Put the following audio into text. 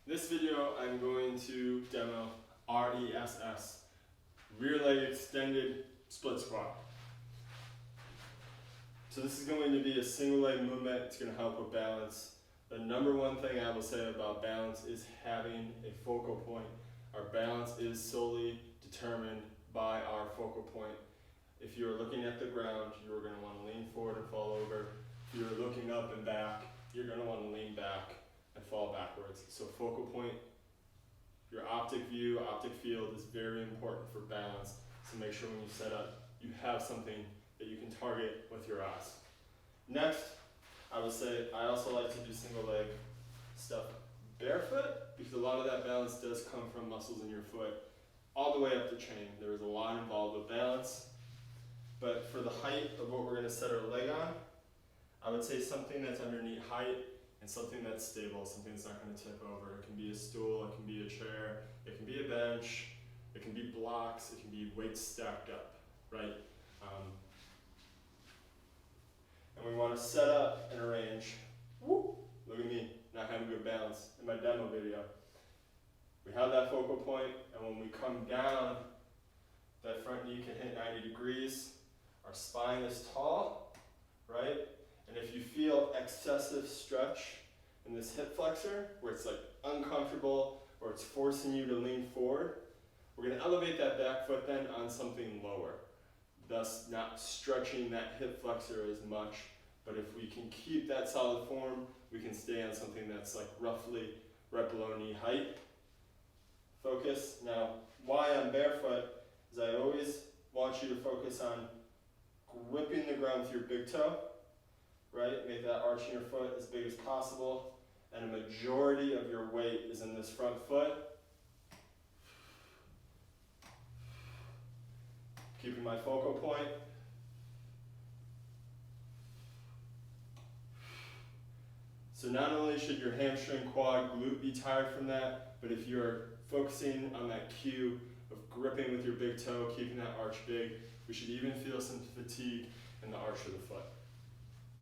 In this video, I'm going to demo RESS, rear leg extended split squat. So this is going to be a single leg movement. It's going to help with balance. The number one thing I will say about balance is having a focal point. Our balance is solely determined by our focal point. If you're looking at the ground, you're going to want to lean forward and fall over. If you're looking up and back, you're going to want to lean back and fall backwards. So focal point, your optic view, optic field is very important for balance. So make sure when you set up, you have something that you can target with your eyes. Next, I would say I also like to do single leg stuff barefoot because a lot of that balance does come from muscles in your foot all the way up the chain. There is a lot involved with balance. But for the height of what we're going to set our leg on, I would say something that's underneath height and something that's stable, something that's not going to tip over. It can be a stool, it can be a chair, it can be a bench, it can be blocks, it can be weights stacked up, right? And we want to set up and arrange. Woo! Look at me, not having good balance in my demo video. We have that focal point, and when we come down, that front knee can hit 90 degrees. Our spine is tall, right? And if you feel excessive stretch in this hip flexor, where it's like uncomfortable, or it's forcing you to lean forward, we're going to elevate that back foot then on something lower, thus not stretching that hip flexor as much. But if we can keep that solid form, we can stay on something that's like roughly right below knee height. Focus. Now, why I'm barefoot is I always want you to focus on gripping the ground with your big toe, right? Make that arch in your foot as big as possible. And a majority of your weight is in this front foot. Keeping my focal point. So not only should your hamstring, quad, glute be tired from that, but if you're focusing on that cue of gripping with your big toe, keeping that arch big, we should even feel some fatigue in the arch of the foot.